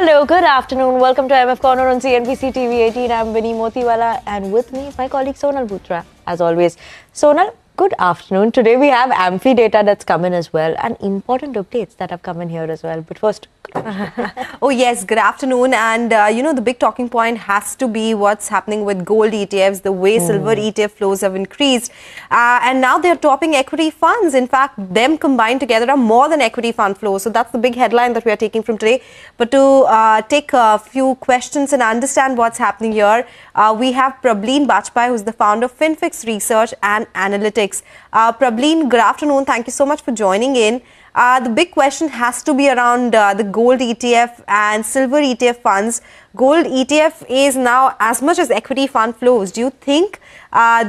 Hello, good afternoon. Welcome to MF Corner on CNBC TV18. I'm Vinny Motiwala and with me is my colleague Sonal Bhutra, as always. Sonal, good afternoon. Today we have Amphi data that's come in as well and important updates that have come in here as well. But first, oh yes, good afternoon. And the big talking point has to be what's happening with gold ETFs, the way silver ETF flows have increased. And now they're topping equity funds. In fact, them combined together are more than equity fund flows. So that's the big headline that we are taking from today. But to take a few questions and understand what's happening here, we have Prableen Bajpai, who's the founder of FinFix Research and Analytics. Prableen, good afternoon. Thank you so much for joining in. The big question has to be around the gold ETF and silver ETF funds. Gold ETF is now as much as equity fund flows. Do you think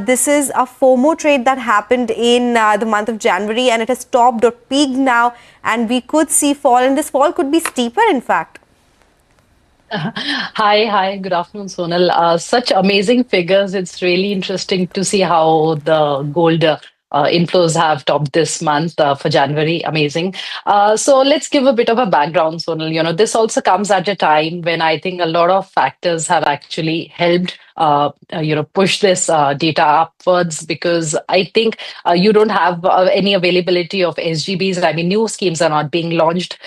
this is a FOMO trade that happened in the month of January and it has topped or peaked now and we could see fall, and this fall could be steeper in fact? Hi, good afternoon, Sonal. Such amazing figures. It's really interesting to see how the gold inflows have topped this month for January. Amazing. So let's give a bit of a background, Sonal. This also comes at a time when I think a lot of factors have actually helped push this data upwards, because I think you don't have any availability of SGBs. I mean, new schemes are not being launched.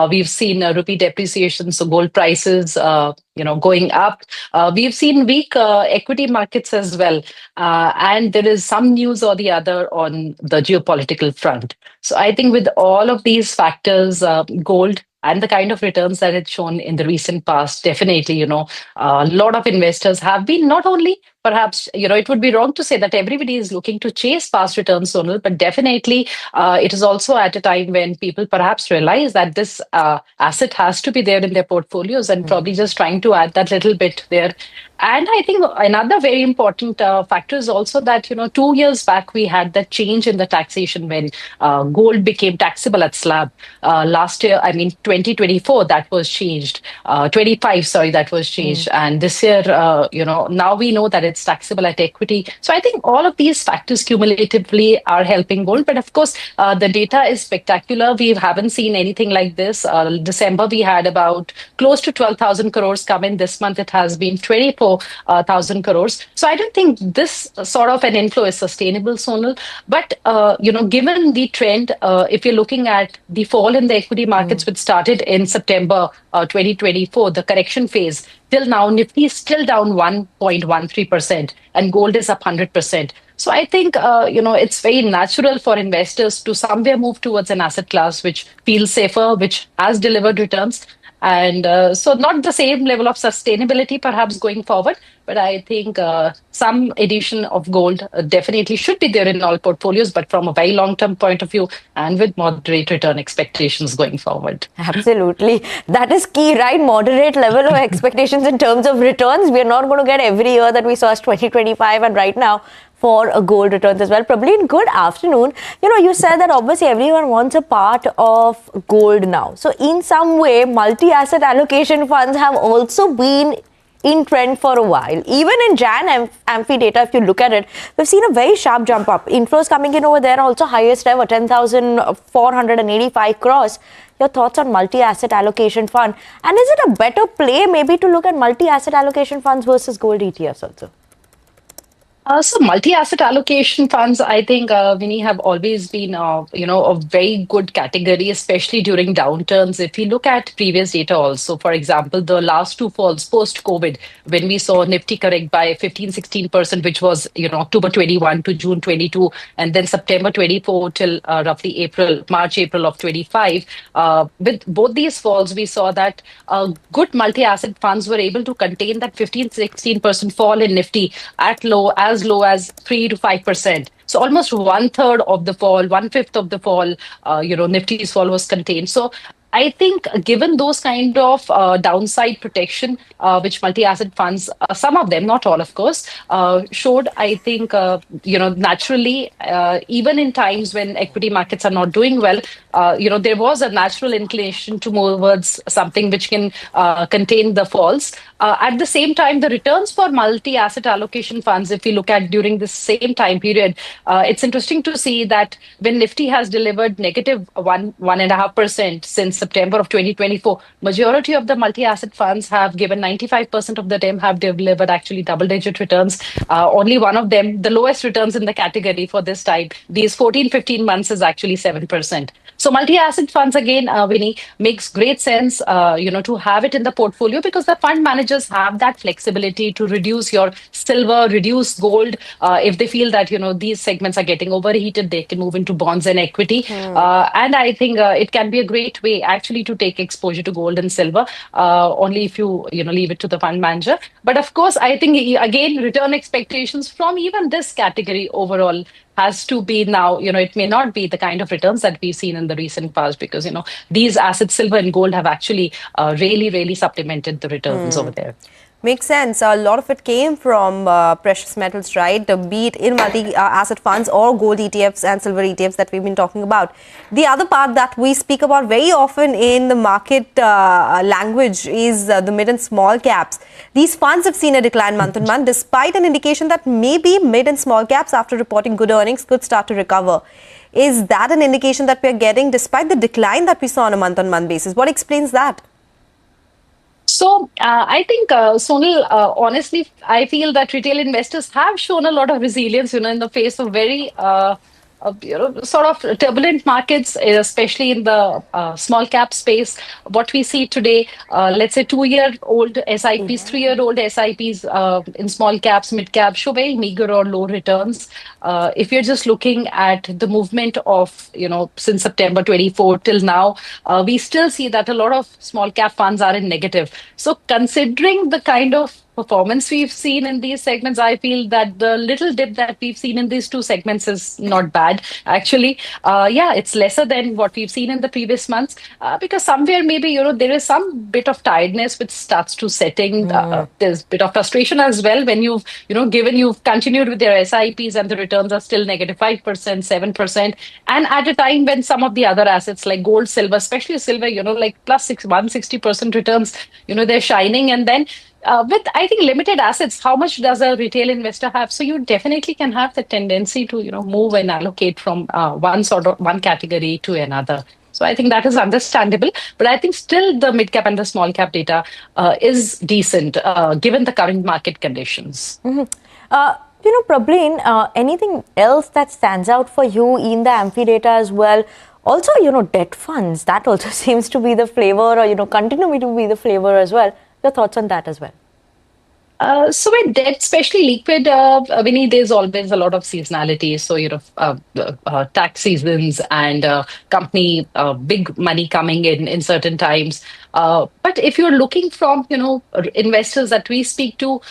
We've seen rupee depreciation, so gold prices, going up. We've seen weak equity markets as well. And there is some news or the other on the geopolitical front. So I think with all of these factors, gold and the kind of returns that it's shown in the recent past, definitely, a lot of investors have been not only perhaps, it would be wrong to say that everybody is looking to chase past returns, Sonal, but definitely it is also at a time when people perhaps realize that this asset has to be there in their portfolios and probably just trying to add that little bit there. And I think another very important factor is also that, 2 years back, we had that change in the taxation when gold became taxable at slab. Last year, 2024, that was changed. 25, sorry, that was changed. And this year, now we know that it's taxable at equity. So I think all of these factors cumulatively are helping gold. But of course, the data is spectacular. We haven't seen anything like this. December, we had about close to 12,000 crores come in. This month, it has been 24,000 crores. So I don't think this sort of an inflow is sustainable, Sonal. But, given the trend, if you're looking at the fall in the equity markets, which started in September 2024, the correction phase, till now, Nifty is still down 1.13% and gold is up 100%. So I think, it's very natural for investors to somewhere move towards an asset class which feels safer, which has delivered returns. And so not the same level of sustainability perhaps going forward, but I think some addition of gold definitely should be there in all portfolios, but from a very long-term point of view and with moderate return expectations going forward. Absolutely. That is key, right? Moderate level of expectations in terms of returns. We are not going to get every year that we saw as 2025 and right now for a gold returns as well. Prableen, good afternoon. You said that obviously everyone wants a part of gold now. So in some way, multi-asset allocation funds have also been in trend for a while. Even in Jan Amphi data, if you look at it, we've seen a very sharp jump up. Inflows coming in over there, also highest ever, 10,485 crores. Your thoughts on multi-asset allocation fund? And is it a better play maybe to look at multi-asset allocation funds versus gold ETFs also? So multi-asset allocation funds, I think, Vinny, have always been, a very good category, especially during downturns. If you look at previous data also, for example, the last two falls post-COVID, when we saw Nifty correct by 15-16%, which was, October 21 to June 22, and then September 24 till roughly March, April of 25. With both these falls, we saw that good multi-asset funds were able to contain that 15-16% fall in Nifty as low as 3 to 5%. So almost 1/3 of the fall, 1/5 of the fall, Nifty's fall was contained. So I think given those kind of downside protection, which multi-asset funds, some of them, not all, of course, showed, I think, naturally, even in times when equity markets are not doing well, there was a natural inclination to move towards something which can contain the falls. At the same time, the returns for multi-asset allocation funds, if we look at during the same time period, it's interesting to see that when Nifty has delivered negative 1.5% since September of 2024, majority of the multi-asset funds have given 95% of the them have delivered actually double-digit returns. Only one of them, the lowest returns in the category for this time, these 14-15 months is actually 7%. So multi-asset funds again, Vinny, makes great sense, to have it in the portfolio because the fund managers have that flexibility to reduce your silver, reduce gold. If they feel that, these segments are getting overheated, they can move into bonds and equity. And I think it can be a great way actually to take exposure to gold and silver, only if you, leave it to the fund manager. But of course, I think, again, return expectations from even this category overall has to be now, it may not be the kind of returns that we've seen in the recent past because, these assets, silver and gold, have actually really, really supplemented the returns over there. Makes sense. A lot of it came from precious metals, right? Be it in multi-asset funds or gold ETFs and silver ETFs that we've been talking about. The other part that we speak about very often in the market language is the mid and small caps. These funds have seen a decline month on month, despite an indication that maybe mid and small caps, after reporting good earnings, could start to recover. Is that an indication that we're getting despite the decline that we saw on a month-on-month basis? What explains that? So I think, Sonal, honestly, I feel that retail investors have shown a lot of resilience, in the face of very, sort of turbulent markets, especially in the small cap space. What we see today, let's say 2-year-old SIPs, 3-year-old SIPs in small caps, mid caps show very meager or low returns. If you're just looking at the movement of, since September 24 till now, we still see that a lot of small cap funds are in negative. So considering the kind of performance we've seen in these segments, I feel that the little dip that we've seen in these two segments is not bad. Actually, it's lesser than what we've seen in the previous months because somewhere maybe, there is some bit of tiredness which starts to setting. There's a bit of frustration as well when you've, given you've continued with your SIPs and the returns are still negative 5%, 7%. And at a time when some of the other assets like gold, silver, especially silver, like plus 160% returns, they're shining. And then with, I think, limited assets, how much does a retail investor have? So you definitely can have the tendency to, move and allocate from one category to another. So I think that is understandable. But I think still the mid cap and the small cap data is decent given the current market conditions. Prableen, anything else that stands out for you in the amphi data as well? Also, debt funds, that also seems to be the flavor or, continue to be the flavor as well. Your thoughts on that as well? So with debt, especially liquid, Vinny, there's always a lot of seasonality. So, tax seasons and company big money coming in certain times. But if you're looking from, investors that we speak to,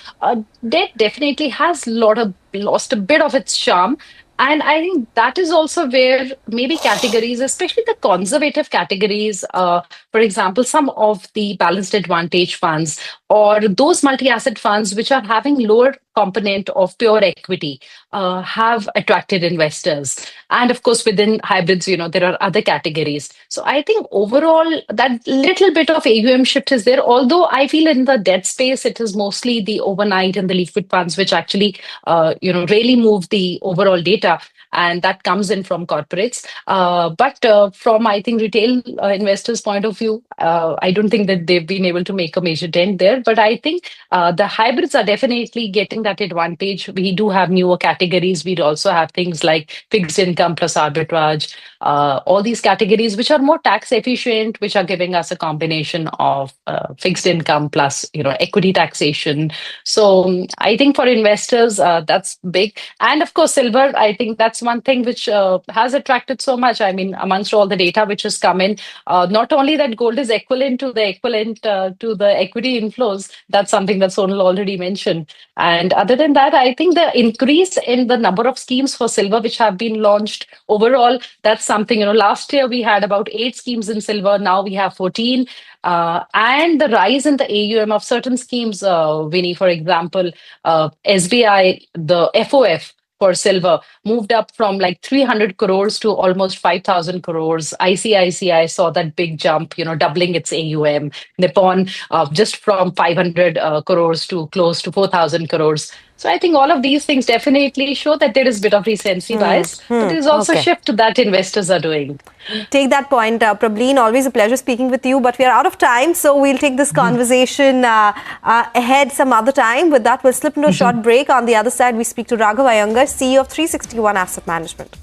debt definitely has lost a bit of its charm. And I think that is also where maybe categories, especially the conservative categories, for example, some of the balanced advantage funds or those multi-asset funds which are having lower component of pure equity have attracted investors. And of course, within hybrids, there are other categories. So I think overall, that little bit of AUM shift is there. Although I feel in the debt space, it is mostly the overnight and the liquid funds which actually, really move the overall data. And that comes in from corporates. But from, I think, retail investors' point of view, I don't think that they've been able to make a major dent there. But I think the hybrids are definitely getting that advantage. We do have newer categories. We'd also have things like fixed income plus arbitrage, all these categories which are more tax efficient, which are giving us a combination of fixed income plus, equity taxation. So I think for investors, that's big. And of course, silver, I think that's one thing which has attracted so much. I mean, amongst all the data which has come in, not only that gold is equivalent to the equity inflows, that's something that Sonal already mentioned. And other than that, I think the increase in the number of schemes for silver which have been launched overall, that's something, last year we had about 8 schemes in silver. Now we have 14. And the rise in the AUM of certain schemes, Vinny, for example, SBI, the FOF, for silver moved up from like 300 crores to almost 5,000 crores. ICICI saw that big jump, doubling its AUM. Nippon just from 500 crores to close to 4,000 crores. So I think all of these things definitely show that there is a bit of recency bias, but there is also a Okay. shift that investors are doing. Take that point, Prableen. Always a pleasure speaking with you, but we are out of time, so we'll take this conversation ahead some other time. With that, we'll slip into a short break. On the other side, we speak to Raghav Iyengar, CEO of 360 ONE Asset Management.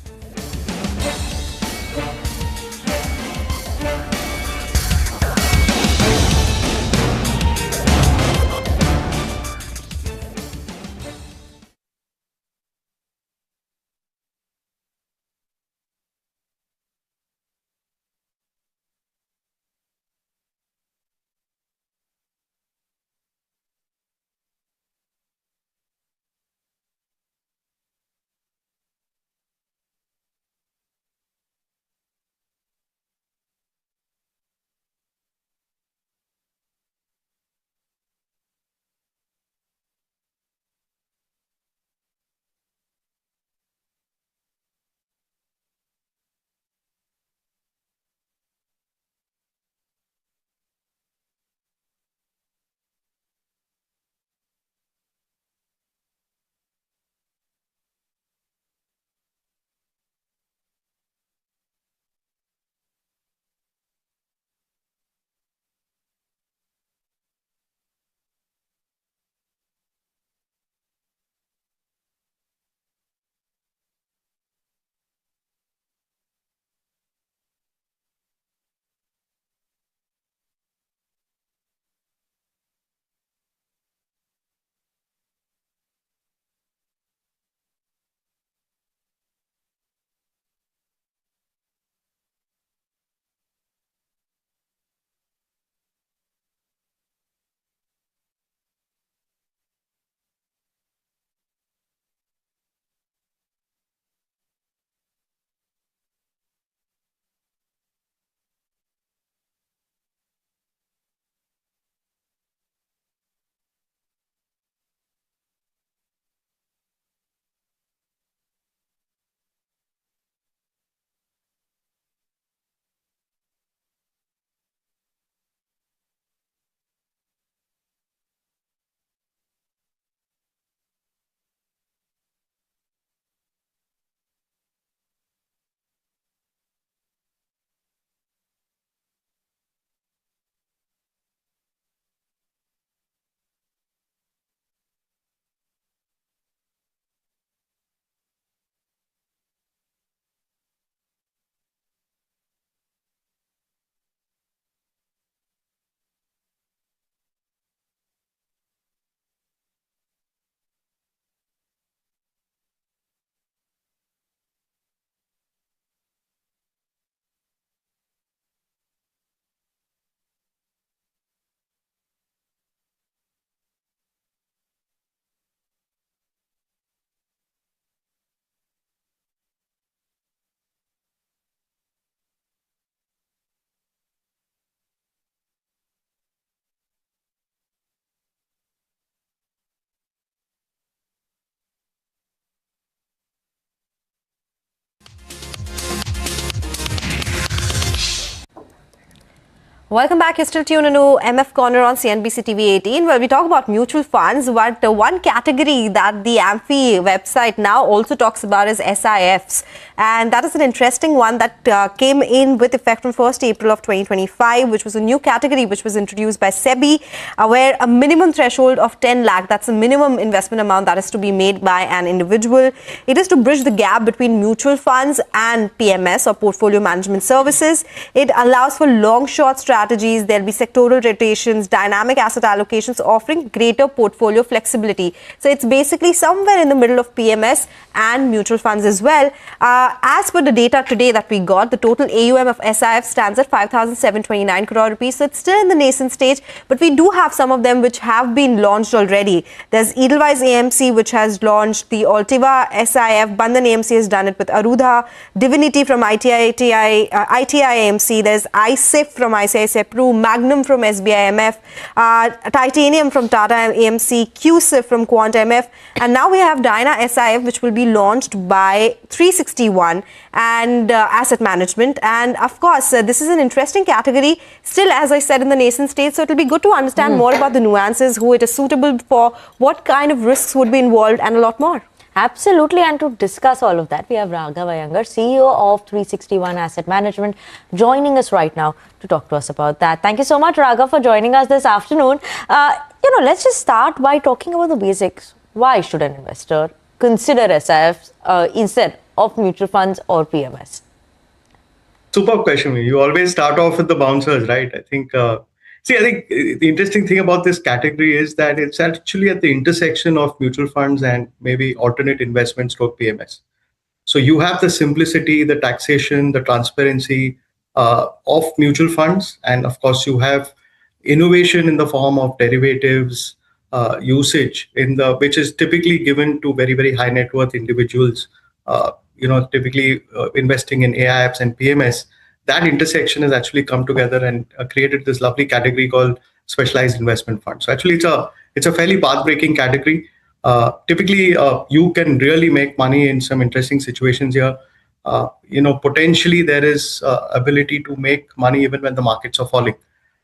Welcome back. You're still tuned into MF Corner on CNBC TV18, where we talk about mutual funds. But one category that the AMFI website now also talks about is SIFs. And that is an interesting one that came in with effect from 1st April of 2025, which was a new category which was introduced by SEBI, where a minimum threshold of 10 lakh, that's a minimum investment amount that is to be made by an individual. It is to bridge the gap between mutual funds and PMS, or portfolio management services. It allows for long-short strategies. There'll be sectoral rotations, dynamic asset allocations, offering greater portfolio flexibility. So it's basically somewhere in the middle of PMS and mutual funds as well. As per the data today that we got, the total AUM of SIF stands at 5,729 crore rupees. So it's still in the nascent stage, but we do have some of them which have been launched already. There's Edelweiss AMC, which has launched the Altiva SIF. Bandhan AMC has done it with Arudha. Divinity from ITI AMC. There's ISIF from ICICI Sepru, Magnum from SBI-MF, Titanium from Tata AMC, QSIF from Quant MF, and now we have Dyna SIF, which will be launched by 361 and Asset Management. And of course, this is an interesting category, still, as I said, in the nascent stage. So it will be good to understand more about the nuances, who it is suitable for, what kind of risks would be involved, and a lot more. Absolutely, and to discuss all of that, we have Raghav Iyengar, CEO of 361 Asset Management, joining us right now to talk to us about that. Thank you so much, Raghav, for joining us this afternoon. Let's just start by talking about the basics. Why should an investor consider SIFs instead of mutual funds or PMS? Superb question. You always start off with the bouncers, right? I think the interesting thing about this category is that it's actually at the intersection of mutual funds and maybe alternate investments or PMS. So you have the simplicity, the taxation, the transparency of mutual funds. And of course, you have innovation in the form of derivatives usage which is typically given to very, very high net worth individuals, typically investing in AI apps and PMS. That intersection has actually come together and created this lovely category called specialized investment funds. So actually, it's a fairly path-breaking category. Typically, you can really make money in some interesting situations here. Potentially there is ability to make money even when the markets are falling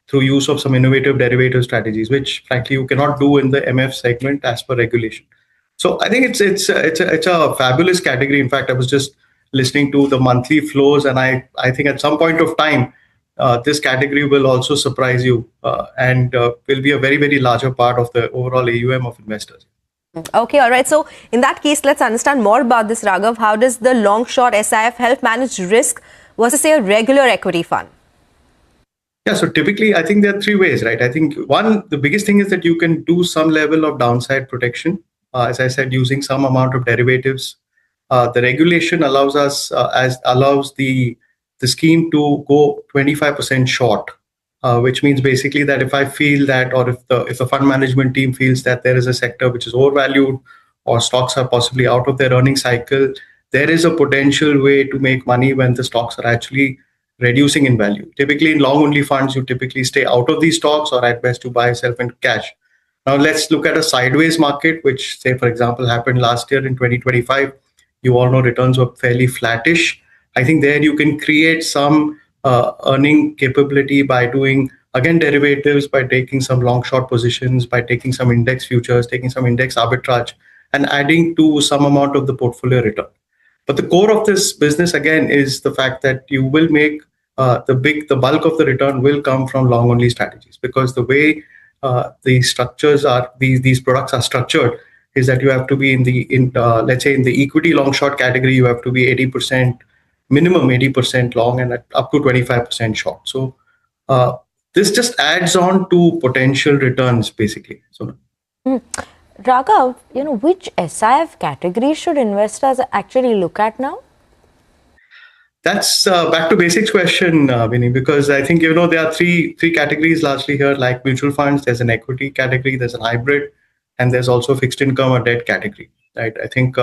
through use of some innovative derivative strategies, which frankly you cannot do in the MF segment as per regulation. So I think it's a fabulous category. In fact, I was just listening to the monthly flows, and I think at some point of time, this category will also surprise you and will be a very, very larger part of the overall AUM of investors. Okay, all right. So in that case, let's understand more about this, Raghav. How does the long-short SIF help manage risk versus, say, a regular equity fund? Yeah, so typically, I think there are three ways, right? I think the biggest thing is that you can do some level of downside protection, as I said, using some amount of derivatives. The regulation allows the scheme to go 25% short, which means basically that if I feel that, or if the fund management team feels that there is a sector which is overvalued or stocks are possibly out of their earning cycle, there is a potential way to make money when the stocks are actually reducing in value. Typically in long only funds, you typically stay out of these stocks, or at best you buy yourself in cash. Now let's look at a sideways market, which, say, for example, happened last year in 2025. You all know returns were fairly flattish. I think there you can create some earning capability by doing, again, derivatives, by taking some long short positions, by taking some index futures, taking some index arbitrage, and adding to some amount of the portfolio return. But the core of this business, again, is the fact that you will make the bulk of the return will come from long only strategies, because the way these structures are, these products are structured, is that you have to be let's say in the equity long short category, you have to be 80%, minimum 80% long, and up to 25% short. So this just adds on to potential returns, basically. So, Raghav, which SIF category should investors actually look at now? That's back to basics question, Vinny, because I think, there are three categories largely here, like mutual funds. There's an equity category, there's a hybrid, and there's also fixed income or debt category, right? I think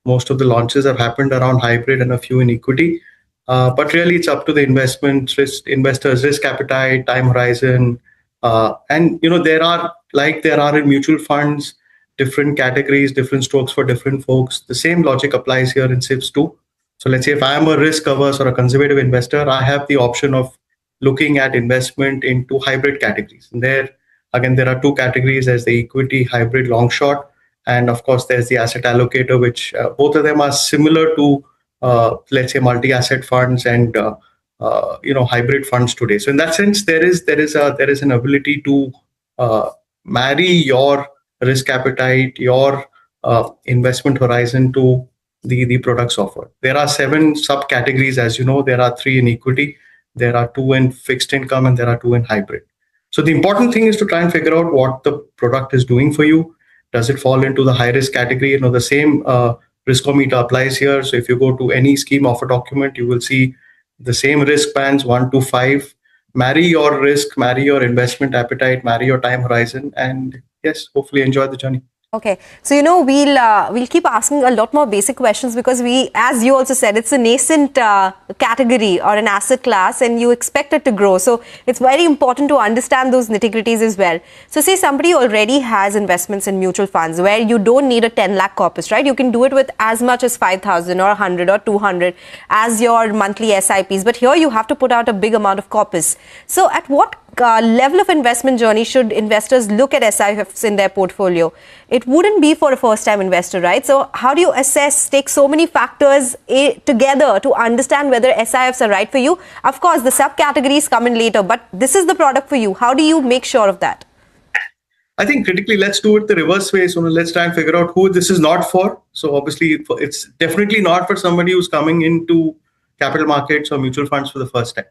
most of the launches have happened around hybrid and a few in equity. But really, it's up to the investors' risk appetite, time horizon. And, there are in mutual funds, different categories, different strokes for different folks. The same logic applies here in SIFs too. So let's say if I am a risk averse or a conservative investor, I have the option of looking at investment into hybrid categories. And there are two categories. There's the equity, hybrid, long short. And of course, there's the asset allocator, which both of them are similar to, let's say, multi-asset funds and, hybrid funds today. So in that sense, there is an ability to marry your risk appetite, your investment horizon to the products offered. There are 7 subcategories, as you know. There are 3 in equity, there are 2 in fixed income, and there are 2 in hybrid. So the important thing is to try and figure out what the product is doing for you. Does it fall into the high risk category? The same riskometer applies here. So if you go to any scheme offer document, you will see the same risk bands 1 to 5. Marry your risk, marry your investment appetite, marry your time horizon, and yes, hopefully enjoy the journey. Okay, so we'll keep asking a lot more basic questions because as you also said, it's a nascent category or an asset class, and you expect it to grow. So it's very important to understand those nitty-gritties as well. So say somebody already has investments in mutual funds where you don't need a 10 lakh corpus, right? You can do it with as much as 5,000 or 100 or 200 as your monthly SIPs. But here you have to put out a big amount of corpus. So at what level of investment journey should investors look at SIPs in their portfolio? It wouldn't be for a first-time investor, right? So how do you take so many factors together to understand whether SIFs are right for you? Of course, the subcategories come in later, but this is the product for you. How do you make sure of that? I think critically, let's do it the reverse way. So let's try and figure out who this is not for. So obviously, it's definitely not for somebody who's coming into capital markets or mutual funds for the first time.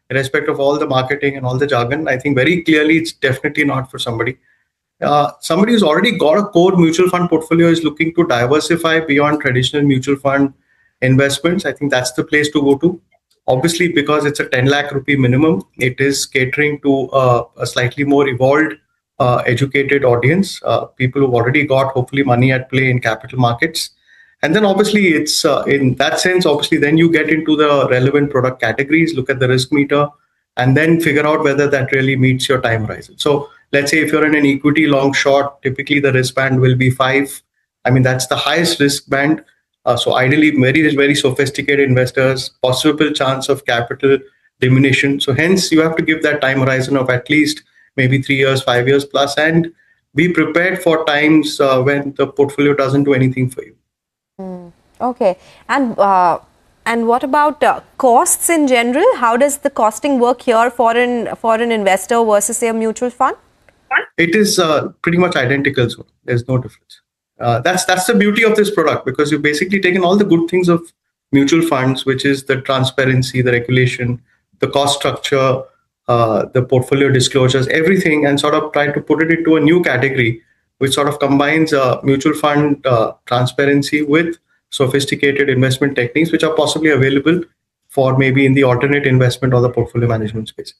Irrespective of all the marketing and all the jargon, I think very clearly it's definitely not for somebody. Somebody who's already got a core mutual fund portfolio is looking to diversify beyond traditional mutual fund investments. I think that's the place to go to. Obviously, because it's a 10 lakh rupee minimum, it is catering to a slightly more evolved, educated audience, people who've already got hopefully money at play in capital markets. And then obviously it's in that sense, obviously then you get into the relevant product categories, look at the risk meter, and then figure out whether that really meets your time horizon. So let's say if you're in an equity long short, typically the risk band will be 5. I mean, that's the highest risk band. So ideally, very, very sophisticated investors, possible chance of capital diminution. So hence you have to give that time horizon of at least maybe 3 years, 5 years plus, and be prepared for times when the portfolio doesn't do anything for you. Okay, and what about costs in general? How does the costing work here for an investor versus say a mutual fund? It is pretty much identical, so there's no difference. That's the beauty of this product, because you've basically taken all the good things of mutual funds, which is the transparency, the regulation, the cost structure, the portfolio disclosures, everything, and sort of tried to put it into a new category, which sort of combines mutual fund transparency with sophisticated investment techniques, which are possibly available for maybe in the alternate investment or the portfolio management space.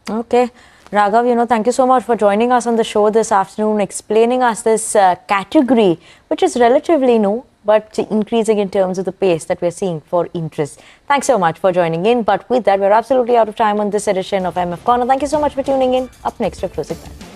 Okay. Raghav, thank you so much for joining us on the show this afternoon, explaining us this category, which is relatively new, but increasing in terms of the pace that we're seeing for interest. Thanks so much for joining in. But with that, we're absolutely out of time on this edition of MF Corner. Thank you so much for tuning in. Up next, we're closing that.